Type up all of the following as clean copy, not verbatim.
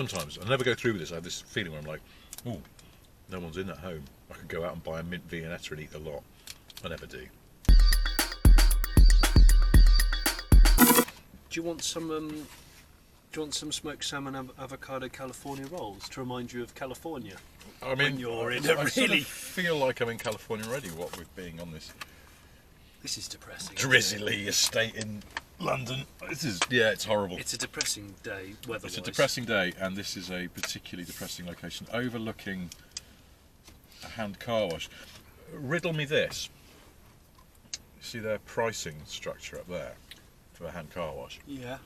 sometimes I never go through with this. I have this feeling where I'm like, oh, no one's in at home. I could go out and buy a mint Viennetta and eat a lot. I never do. Do you want some smoked salmon avocado California rolls to remind you of California? I mean, when you're in a I really sort of feel like I'm in California already. What with being on this This is depressing. drizzly estate in London. It's horrible. It's a depressing day weather-wise. It's a depressing day, and this is a particularly depressing location, overlooking a hand car wash. Riddle me this. See their pricing structure up there for a hand car wash? Yeah.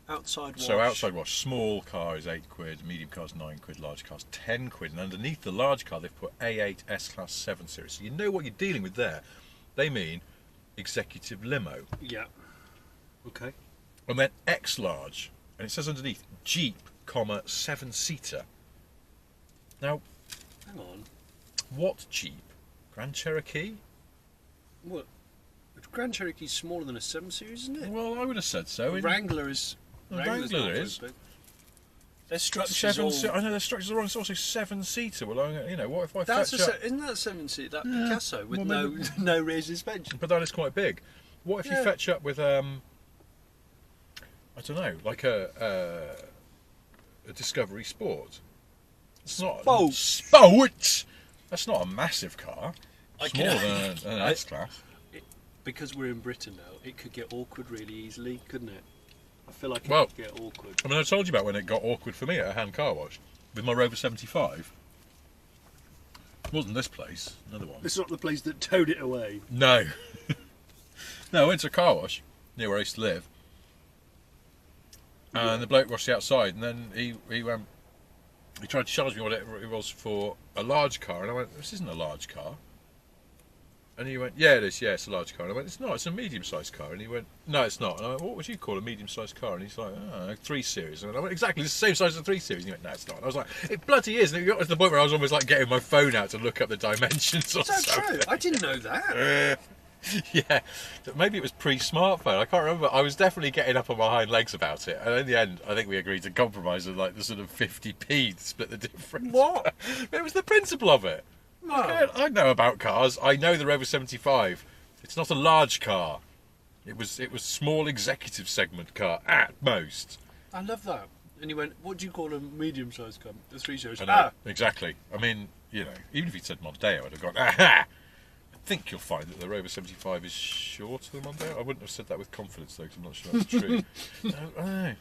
Outside wash. So outside wash, small car is £8, medium car is £9, large car is £10, and underneath the large car they've put A8 S-Class 7 Series. So you know what you're dealing with there. They mean executive limo. Yeah. Okay. And then X-Large, and it says underneath, Jeep, 7-seater. Now, Hang on. what Jeep? Grand Cherokee? What? Grand Cherokee's smaller than a 7 Series, isn't it? Well, I would have said so. Wrangler is. Wrangler's not Wrangler very is. big. Their structure's all... I know their structures are wrong. It's also 7-seater. Well, you know, what if I That's fetch up... Isn't that a 7-seat? That Picasso with well, no rear suspension. But that is quite big. What if you fetch up with I don't know, like a Discovery Sport? It's not Sport. That's not a massive car. Smaller than an S-Class. Because we're in Britain now, it could get awkward really easily, couldn't it? I feel like it could get awkward. I mean, I told you about when it got awkward for me at a hand car wash with my Rover 75. It wasn't this place, another one. It's not the place that towed it away. No. No, I went to a car wash near where I used to live. And the bloke washed the outside, and then he tried to charge me what it was for a large car, and I went, this isn't a large car. And he went, yeah, it is, yeah, it's a large car. And I went, it's not, it's a medium-sized car. And he went, no, it's not. And I went, what would you call a medium-sized car? And he's like, oh, 3 Series. And I went, exactly, it's the same size as a 3 Series. And he went, no, it's not. And I was like, it bloody is. And it got to the point where I was almost like getting my phone out to look up the dimensions or Is that something. true? I didn't know that. Yeah, maybe it was pre-smartphone. I can't remember. I was definitely getting up on my hind legs about it, and in the end, I think we agreed to compromise with like the sort of 50p to split the difference. What? It was the principle of it. No. I know about cars. I know the Rover 75. It's not a large car. It was small executive segment car at most. I love that. And he went, what do you call a medium-sized car? The 3 Series. I know, exactly. I mean, you know, even if he'd said Mondeo, I'd have gone, aha! I think you'll find that the Rover 75 is shorter than Mondeo. I wouldn't have said that with confidence though, because I'm not sure that's true. I don't know.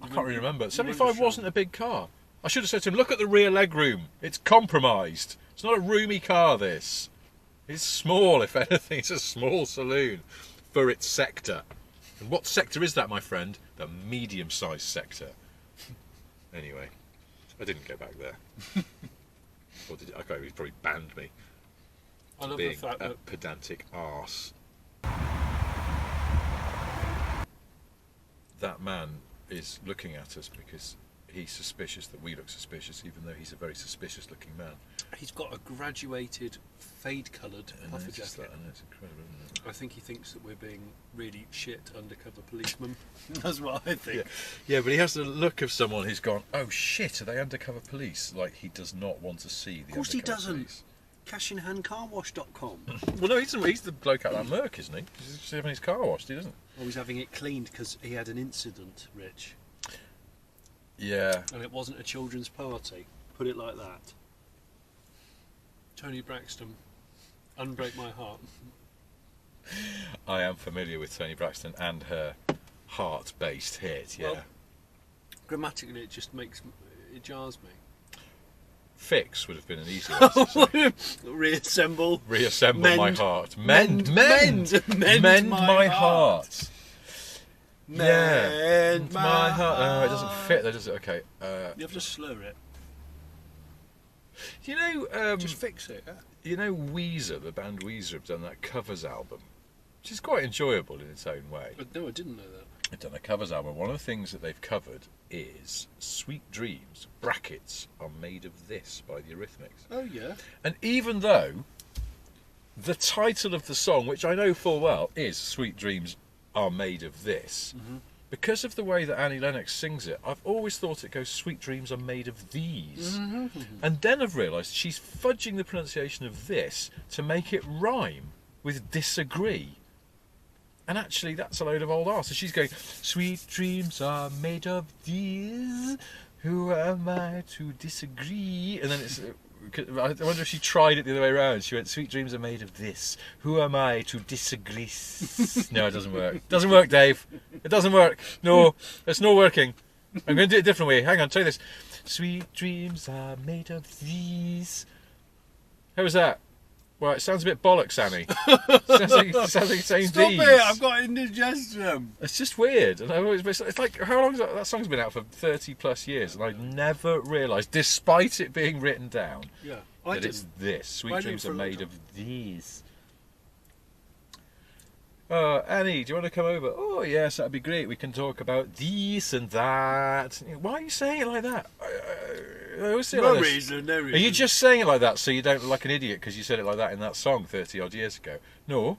I can't really remember. 75 wasn't a big car. I should have said to him, look at the rear legroom. It's compromised. It's not a roomy car, this. It's small, if anything. It's a small saloon for its sector. And what sector is that, my friend? The medium-sized sector. Anyway, I didn't go back there. Or did I? Okay, he probably banned me. I love Being the fact a that pedantic arse. That man is looking at us because he's suspicious that we look suspicious, even though he's a very suspicious looking man. he's got a graduated fade-coloured puffer jacket. I know, it's incredible, isn't it? I think he thinks that we're being really shit undercover policemen. That's what I think. Yeah, but he has the look of someone who's gone, oh shit, are they undercover police? Like, he does not want to see the Of course he undercover doesn't. police. Cashinhandcarwash.com. Well, no, he's the bloke out of that Merc, isn't he? He's having his car washed, he doesn't. Well, he's having it cleaned because he had an incident, Rich. Yeah. And it wasn't a children's party. Put it like that. Toni Braxton, Unbreak My Heart. I am familiar with Toni Braxton and her heart-based hit, yeah. Well, grammatically, it just it jars me. Fix would have been an easy one to say. Reassemble. Reassemble Mend. my heart. Mend My heart. Mend my heart. Oh, it doesn't fit though, does it? Okay. You have to slur it. You know, Just fix it. Yeah? you know, Weezer, the band Weezer, have done that covers album, which is quite enjoyable in its own way. But no, I didn't know that. They've done a covers album. One of the things that they've covered is "Sweet Dreams" (brackets) are made of this by the Eurythmics. Oh yeah. And even though the title of the song, which I know full well, is "Sweet Dreams Are Made of This," because of the way that Annie Lennox sings it, I've always thought it goes, sweet dreams are made of these. And then I've realised she's fudging the pronunciation of this to make it rhyme with disagree. And actually, that's a load of old arse. So she's going, sweet dreams are made of these. Who am I to disagree? And then it's... I wonder if she tried it the other way around. She went, sweet dreams are made of this. Who am I to disagree? No, it doesn't work. It doesn't work, Dave. It doesn't work. No, it's not working. I'm going to do it a different way. Hang on, try this. Sweet dreams are made of these. How was that? Well, it sounds a bit bollocks, Annie. Sounds like you're saying Stop these. it! I've got indigestion. It's just weird. And it's like, how long is that song's been out for 30 plus years, and I never realised, despite it being written down, that it's this. Sweet dreams are made of these. Annie, do you want to come over? Oh yes, that'd be great. We can talk about this and that. Why are you saying it like that? I always say it like this. No reason. Are you just saying it like that so you don't look like an idiot because you said it like that in that song 30 odd years ago? No.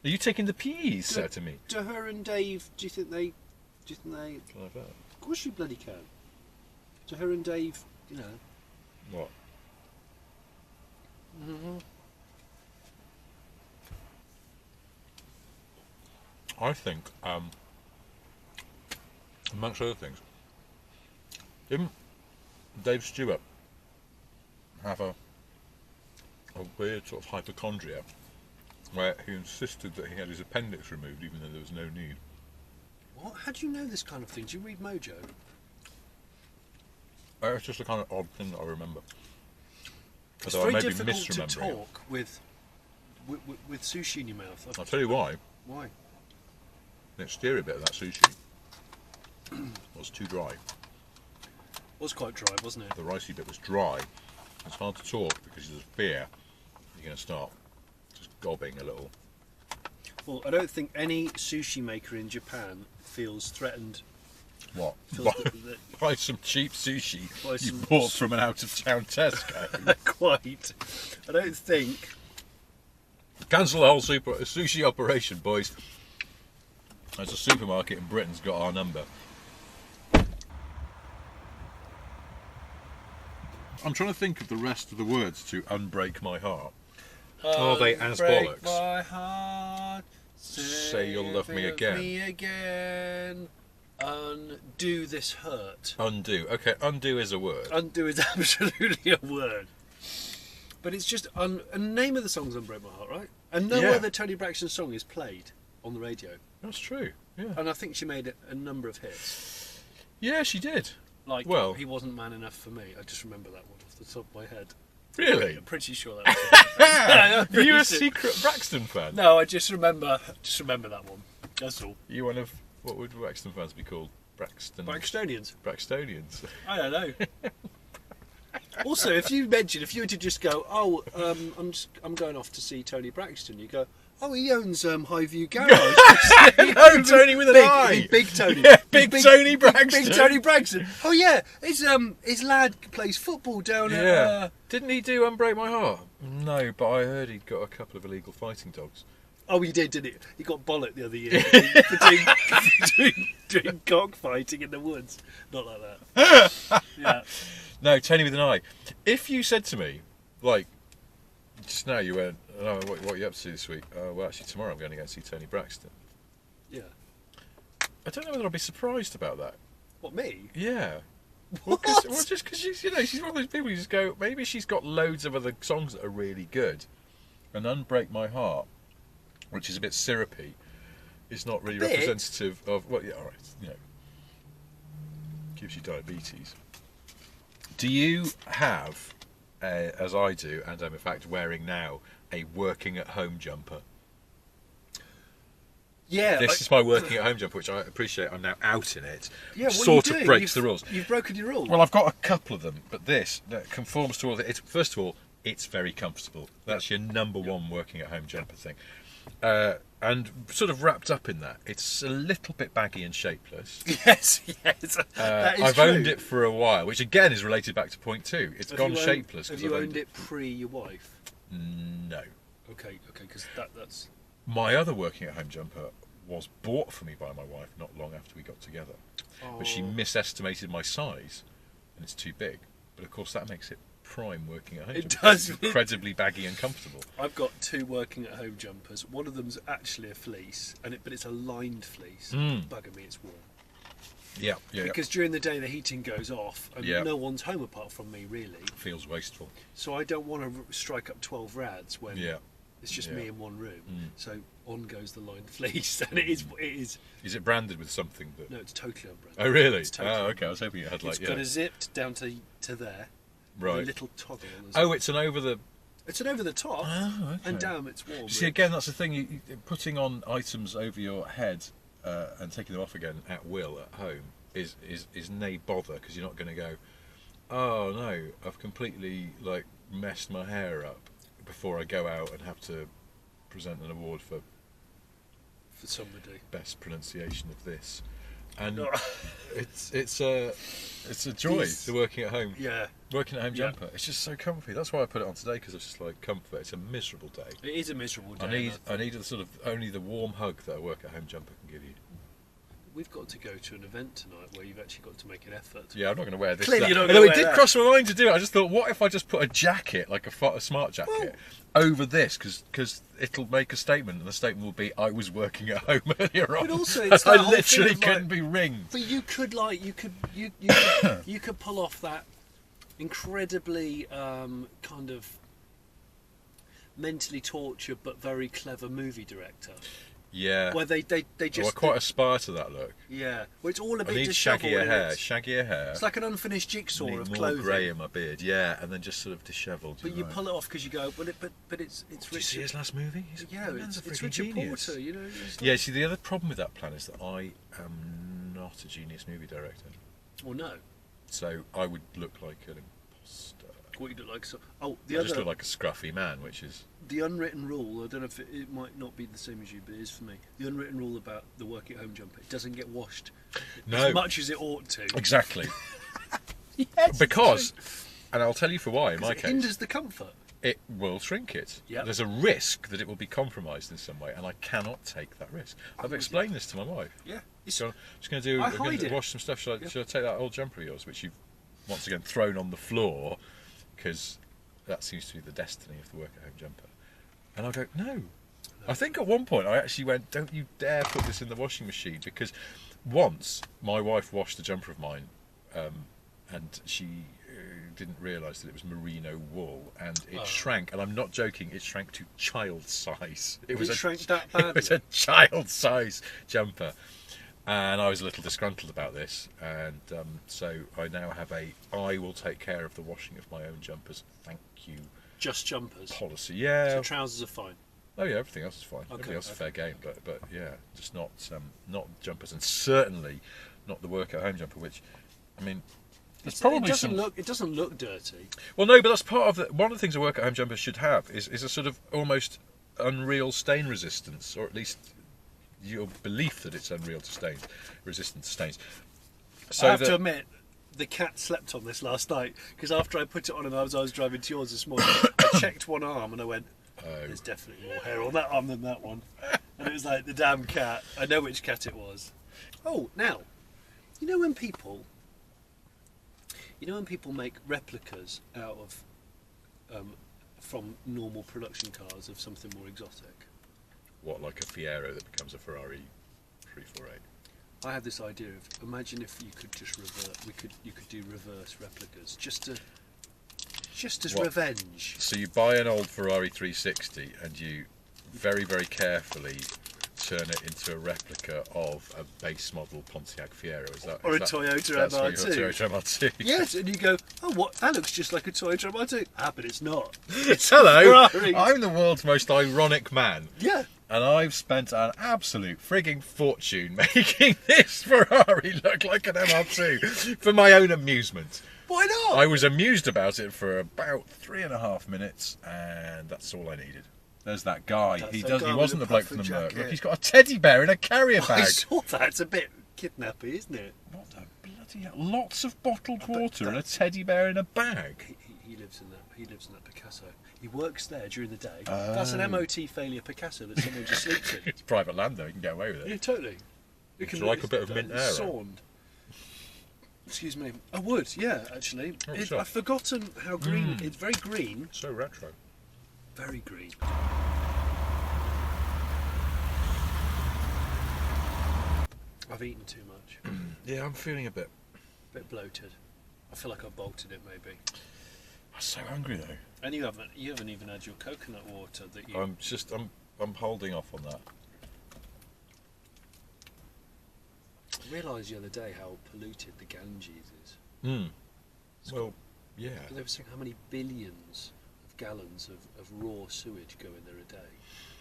Are you taking the piece out of me? Do her and Dave? Do you think they? Like that. Of course you bloody can. Do her and Dave? You know. What? I think, amongst other things, didn't Dave Stewart have a weird sort of hypochondria where he insisted that he had his appendix removed even though there was no need? What? How do you know this kind of thing? Do you read Mojo? It's just a kind of odd thing that I remember. It's Although very I may be difficult to misremembering it. talk with sushi in your mouth. I'll tell you why. Why? The exterior bit of that sushi was too dry. It was quite dry, wasn't it? The ricey bit was dry. It's hard to talk because there's fear you're going to start just gobbing a little. Well, I don't think any sushi maker in Japan feels threatened. What? Feels Buy some cheap sushi Buy you some bought from an out-of-town Tesco. Quite. I don't think. Cancel the whole sushi operation, boys. There's a supermarket in Britain's got our number. I'm trying to think of the rest of the words to Unbreak My Heart. Are they as bollocks? My heart, Say you'll love me again. Undo this hurt. Undo. Okay, undo is a word. Undo is absolutely a word. But it's just and the name of the song's Unbreak My Heart, right? And no other Toni Braxton song is played on the radio. That's true. Yeah. And I think she made a number of hits. Yeah, she did. Like, well, He Wasn't Man Enough for Me. I just remember that one off the top of my head. Really? I'm pretty sure that was Are you a secret Braxton fan? No, I just remember that one. That's all. You one of, what would Braxton fans be called? Braxtonians. Braxtonians. I don't know. Also, if you were to just go, oh, I'm going off to see Toni Braxton, you go, oh, he owns Highview Garage. No, Tony with an I. Big Tony. Yeah, big Toni Braxton. Big Toni Braxton. Oh yeah, his lad plays football down at. Didn't he do Unbreak My Heart? No, but I heard he'd got a couple of illegal fighting dogs. Oh, he did, didn't he? He got bollocked the other year for doing cockfighting in the woods. Not like that. Yeah. No, Tony with an I. If you said to me, like, just now you went, oh, what are you up to this week? Oh, well, actually, tomorrow I'm going to go and see Toni Braxton. Yeah. I don't know whether I'd be surprised about that. What, me? Yeah. What? Well, just because she's one of those people you just go, maybe she's got loads of other songs that are really good. And Unbreak My Heart, which is a bit syrupy, is not really representative of, well, yeah, all right, gives you diabetes. Do you have, as I do, and I'm in fact wearing now, a working at home jumper? Yeah. This is my working at home jumper, which I appreciate. I'm now out in it. Yeah, what sort of breaks the rules. You've broken your rules. Well, I've got a couple of them, but this conforms to all of it. First of all, it's very comfortable. That's your number one working at home jumper thing. And sort of wrapped up in that, it's a little bit baggy and shapeless. Yes. That is I've true. owned it for a while, which again is related back to point two. It's gone shapeless. Have you owned it pre your wife? No. Okay, because that's... My other working at home jumper was bought for me by my wife not long after we got together. Oh. But she misestimated my size, and it's too big. But of course that makes it prime working at home. It jumper. does. It's incredibly baggy and comfortable. I've got 2 working at home jumpers. One of them's actually a fleece, but it's a lined fleece. Bugger me, it's warm. Yeah, yeah. Because during the day the heating goes off and Yeah. no one's home apart from me, really. Feels wasteful. So I don't want to strike up 12 rads when Yeah. it's just Yeah. me in one room. So on goes the lined fleece, and it is. Is it branded with something that? No, it's totally unbranded. Oh really? It's totally Oh okay. I was hoping it had like. It's got a zipped down to there. Right. With a little toggle. On the zip. Oh, it's an over the. It's an over the top. Oh, okay. And damn, it's warm. See, again, that's the thing. Putting on items over your head and taking them off again at will at home is nay bother, because you're not going to go, oh no, I've completely like messed my hair up before I go out and have to present an award for somebody. best pronunciation of this. And No. it's a joy to working at home. Yeah. Working at home Yeah. jumper. It's just so comfy. That's why I put it on today, because it's just like comfort. It's a miserable day. It is a miserable day. I need the sort of only the warm hug that a work at home jumper can give you. We've got to go to an event tonight where you've actually got to make an effort. Yeah, I'm not going to wear this. Clearly you're not Although gonna it wear did that. cross my mind to do it. I just thought, what if I just put a jacket, like a smart jacket, over this, because it'll make a statement, and the statement will be, I was working at home earlier on. But also, it's I that whole literally thing of, couldn't like- be ringed. But you could you could pull off that incredibly kind of mentally tortured but very clever movie director. Yeah. Where they I just quite aspire to that look. yeah. Where it's all a I bit need disheveled. shaggier and hair. It's, Shaggier hair. it's like an unfinished jigsaw Need of more clothing. grey in my beard. Yeah, and then just sort of dishevelled. But you pull it off because you go, but it's Did you see Richard. his last movie? Yeah, Man's a it's freaking Richard genius. Porter. You know. It's like, Yeah, see, the other problem with that plan is that I am not a genius movie director. Well, no. So I would look like an imposter. What you look like. So, I just look like a scruffy man, which is... the unwritten rule, I don't know if it might not be the same as you, but it is for me. The unwritten rule about the work at home jumper, it doesn't get washed as much as it ought to. Exactly. Yes, Because, and I'll tell you for why in my it case, hinders the comfort. it will shrink it. Yep. There's a risk that it will be compromised in some way, and I cannot take that risk. I've explained this to my wife. Yeah. So I'm just going to do. I I'm going hide to it. wash some stuff. Should I Yeah. take that old jumper of yours, which you've once again thrown on the floor, because that seems to be the destiny of the work at home jumper? And I'll go, no. I think at one point I actually went, don't you dare put this in the washing machine, because once my wife washed a jumper of mine, and she didn't realise that it was merino wool, and it shrank, and I'm not joking, it shrank to child size. It shrank that It was badly? a child size jumper, and I was a little disgruntled about this, and so I now have I will take care of the washing of my own jumpers, thank you Just jumpers. policy. Yeah. So trousers are fine. Oh yeah, everything else is fine. Okay, Everything else is okay. fair game, but yeah, just not jumpers, and certainly not the work at home jumper. Which, I mean, there's probably It doesn't look dirty. Well, no, but that's part of one of the things a work at home jumper should have is a sort of almost unreal stain resistance, or at least your belief that it's unreal to resistant to stains. So I have to admit, the cat slept on this last night because after I put it on and I was driving to yours this morning, I checked one arm and I went, there's definitely more hair on that arm than that one. And it was like, the damn cat. I know which cat it was. Oh, now, you know when people make replicas out of from normal production cars of something more exotic? what, like a Fiero that becomes a Ferrari 348? I had this idea of, imagine if you could just you could do reverse replicas just as What? revenge. So you buy an old Ferrari 360 and you very, very carefully turn it into a replica of a base model Pontiac Fiero. Is that Or is a that- Toyota that's what MR2. your Toyota MR2. Yes, and you go, oh, what? That looks just like a Toyota MR2. Ah, but it's not. Hello, Ferrari. I'm the world's most ironic man. Yeah. And I've spent an absolute frigging fortune making this Ferrari look like an MR2 for my own amusement. Why not? I was amused about it for about 3.5 minutes, and that's all I needed. There's that guy. That's He that does. guy He with wasn't the the bloke from the puffer Merc. jacket. Look, he's got a teddy bear in a carrier I bag. saw that. It's a bit kidnappy, isn't it? What a bloody hell. Lots of bottled water and a teddy bear in a bag. He lives in that. He lives in that Picasso. He works there during the day. That's an MOT failure Picasso that someone just sleeps in. It's private land though, you can get away with it. Yeah, totally. Would you like a bit of mint air? Sawned. Excuse me. I would, yeah, actually. Oh, sure. I've forgotten how green. It's very green. So retro. Very green. I've eaten too much. Yeah, I'm feeling a bit bloated. I feel like I've bolted it maybe. I'm so hungry though. And you haven't even had your coconut water that you. I'm holding off on that. I realised the other day how polluted the Ganges is. Well, yeah. They were saying how many billions of gallons of raw sewage go in there a day,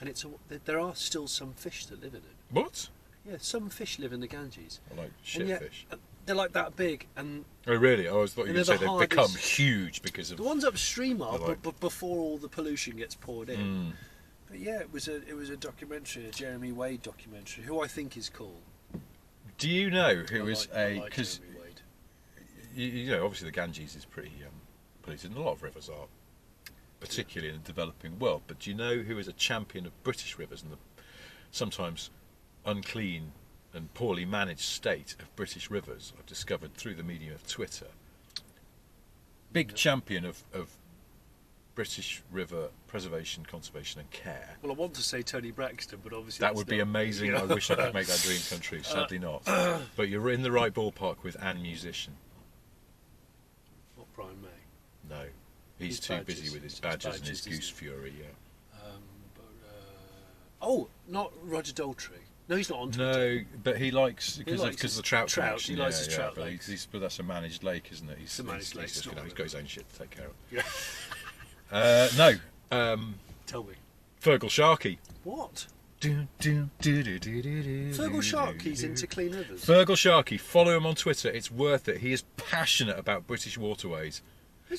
and there are still some fish that live in it. What? Yeah, some fish live in the Ganges. Like shitfish. They're like that big, and oh really? I always thought you were going to say they've become huge because of the ones upstream are, like... but before all the pollution gets poured in. But yeah, it was a documentary, a Jeremy Wade documentary, who I think is cool. Do you know who is because you know obviously the Ganges is pretty polluted, and a lot of rivers are, particularly in the developing world. But do you know who is a champion of British rivers and the sometimes unclean and poorly managed state of British rivers? I've discovered through the medium of Twitter. Big champion of British river preservation, conservation and care. Well, I want to say Toni Braxton, but obviously that would be amazing. I wish I could make that dream come true. Sadly not. But you're in the right ballpark with Anne Musician. Not Brian May. No, he's too busy with his badges and his goose fury. Yeah. Not Roger Daltrey. No, he's not on Twitter. No, but he likes because of the trout connection. He likes his trout but, lakes. but that's a managed lake, isn't it? It's a managed lake. He's got his own shit to take care of. Yeah. Tell me. Fergal Sharkey. What? Fergal Fergal Sharkey's into clean rivers. Fergal Sharkey, follow him on Twitter. It's worth it. He is passionate about British waterways.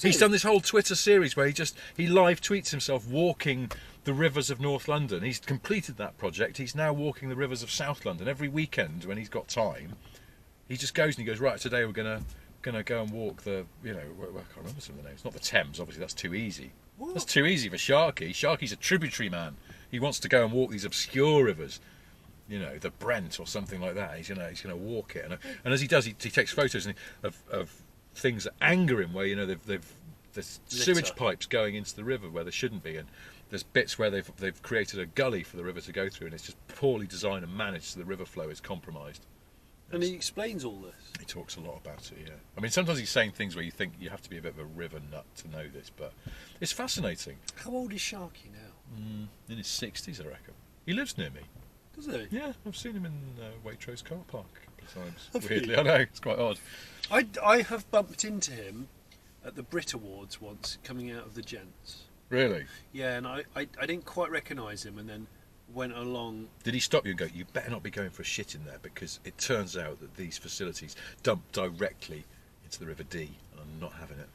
He's done this whole Twitter series where he live tweets himself walking the rivers of North London. He's completed that project. He's now walking the rivers of South London every weekend when he's got time. He just goes and he goes, right, today we're gonna go and walk the, I can't remember some of the names. Not the Thames, obviously that's too easy. What? That's too easy for Sharkey. Sharkey's a tributary man. He wants to go and walk these obscure rivers, the Brent or something like that. He's gonna walk it, and as he does, he takes photos of things that anger him, where there's sewage pipes going into the river where there shouldn't be, and there's bits where they've created a gully for the river to go through, and it's just poorly designed and managed, so the river flow is compromised. And he explains all this. He talks a lot about it, yeah. I mean, sometimes he's saying things where you think you have to be a bit of a river nut to know this, but it's fascinating. How old is Sharkey now? In his 60s, I reckon. He lives near me. Does he? Yeah, I've seen him in Waitrose car park a couple of times. Weirdly, I know, it's quite odd. I have bumped into him at the Brit Awards once, coming out of the Gents. Really? Yeah, and I didn't quite recognise him, and then went along. Did he stop you and go, you better not be going for a shit in there, because it turns out that these facilities dump directly into the River Dee, and I'm not having it.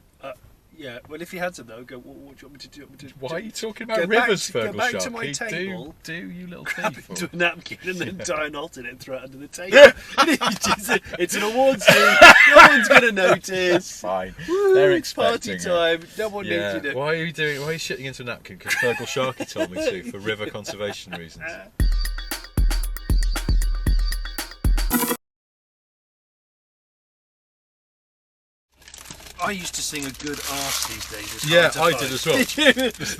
Yeah, well, if he had some though, go, what do you want me to do? Why are you talking about rivers, Fergal Sharkey? Go back to my table, do you little grab thief? into a napkin and then tie a knot in it and throw it under the table. It's an awards thing. No one's going to notice. Fine. Woo, They're it's party expecting time. No one needs you to. Why are you shitting into a napkin? Because Fergal Sharkey told me to, for river conservation reasons. I used to sing a good arse these days. Yeah, I did as well. Did you? It's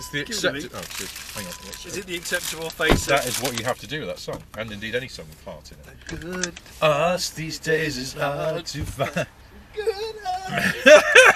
the acceptable. Oh, shit. Hang on. Is it the acceptable face? That is what you have to do with that song, and indeed any song with heart in it. A good arse these days is hard to find. Good arse.